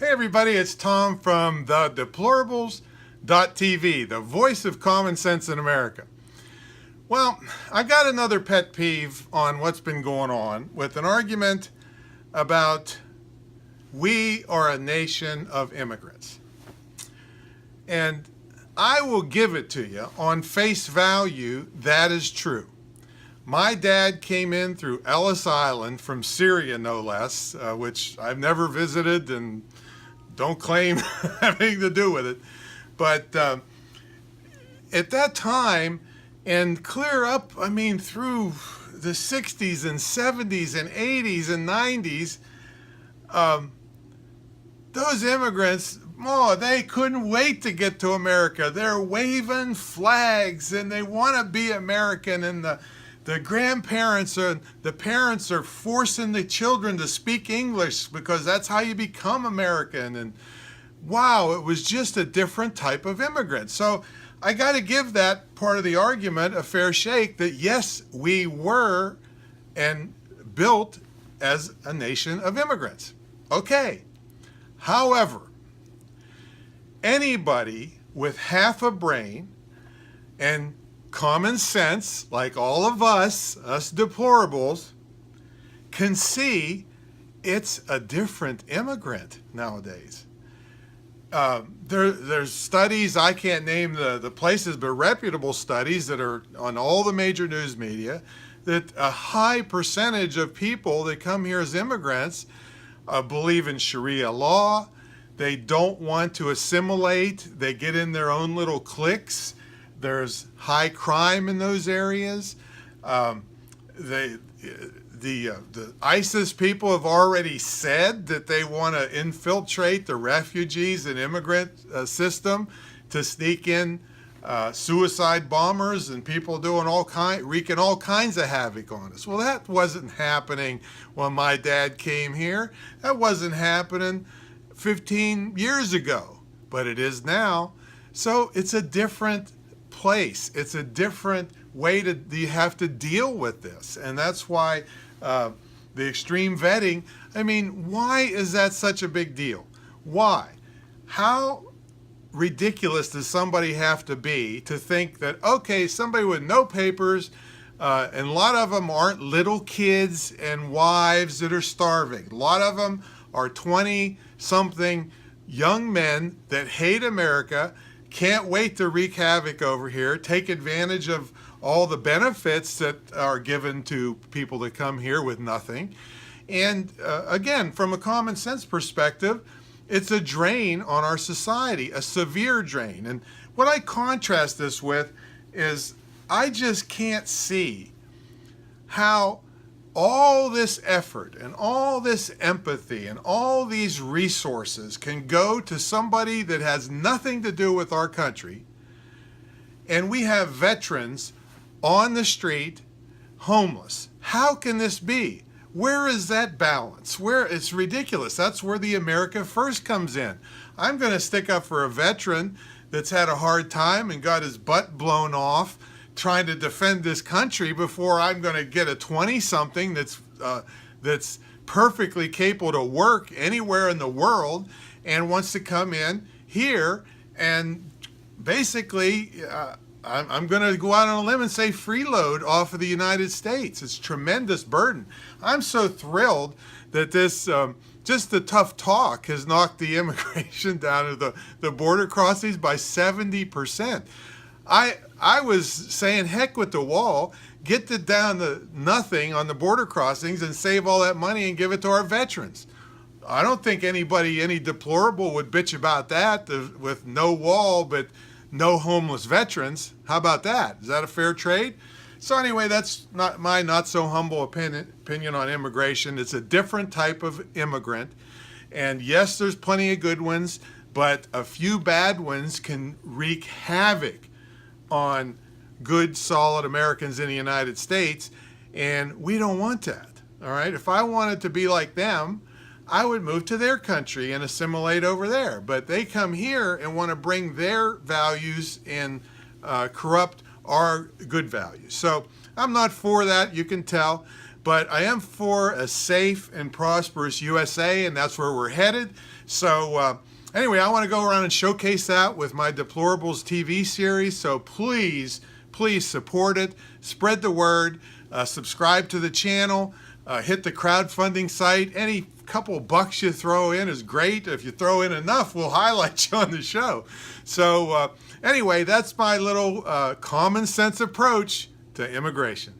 Hey everybody, it's Tom from the Deplorables.tv, the voice of common sense in America. Well, I got another pet peeve on what's been going on with an argument about we are a nation of immigrants. And I will give it to you on face value, that is true. My dad came in through Ellis Island from Syria, no less, which I've never visited and don't claim having to do with it. But at that time, and clear up, through the 60s and 70s and 80s and 90s, those immigrants, they couldn't wait to get to America. They're waving flags and they want to be American, and the grandparents the parents are forcing the children to speak English because that's how you become American. And wow, it was just a different type of immigrant. So I got to give that part of the argument a fair shake, that yes, we were and built as a nation of immigrants. Okay. However, anybody with half a brain and common sense, like all of us deplorables, can see it's a different immigrant nowadays. There's studies, I can't name the places, but reputable studies that are on all the major news media, that a high percentage of people that come here as immigrants believe in Sharia law. They don't want to assimilate. They get in their own little cliques. There's high crime in those areas. The ISIS people have already said that they want to infiltrate the refugees and immigrant system to sneak in suicide bombers and people doing wreaking all kinds of havoc on us. Well, that wasn't happening when my dad came here. That wasn't happening 15 years ago, but it is now. So it's a different place. It's a different way you have to deal with this. And that's why the extreme vetting, why is that such a big deal? Why? How ridiculous does somebody have to be to think that, okay, somebody with no papers, and a lot of them aren't little kids and wives that are starving. A lot of them are 20-something young men that hate America, can't wait to wreak havoc over here, take advantage of all the benefits that are given to people that come here with nothing. And again, from a common sense perspective, it's a drain on our society, a severe drain. And what I contrast this with is I just can't see how all this effort and all this empathy and all these resources can go to somebody that has nothing to do with our country, and we have veterans on the street, homeless. How can this be? Where is that balance? It's ridiculous. That's where the America First comes in. I'm going to stick up for a veteran that's had a hard time and got his butt blown off trying to defend this country before I'm going to get a 20-something that's perfectly capable to work anywhere in the world and wants to come in here and basically I'm going to go out on a limb and say freeload off of the United States. It's a tremendous burden. I'm so thrilled that this just the tough talk has knocked the immigration down to the border crossings by 70%. I was saying, heck with the wall, get it down to nothing on the border crossings and save all that money and give it to our veterans. I don't think any deplorable would bitch about that, with no wall but no homeless veterans. How about that? Is that a fair trade? So anyway, that's not my not so humble opinion on immigration. It's a different type of immigrant. And yes, there's plenty of good ones, but a few bad ones can wreak havoc on good, solid Americans in the United States, and we don't want that. All right? If I wanted to be like them, I would move to their country and assimilate over there. But they come here and want to bring their values and corrupt our good values. So I'm not for that, you can tell. but I am for a safe and prosperous USA, and that's where we're headed. So anyway, I want to go around and showcase that with my Deplorables TV series. So please support it, spread the word, subscribe to the channel, hit the crowdfunding site. Any couple bucks you throw in is great. If you throw in enough, we'll highlight you on the show. So anyway, that's my little common sense approach to immigration.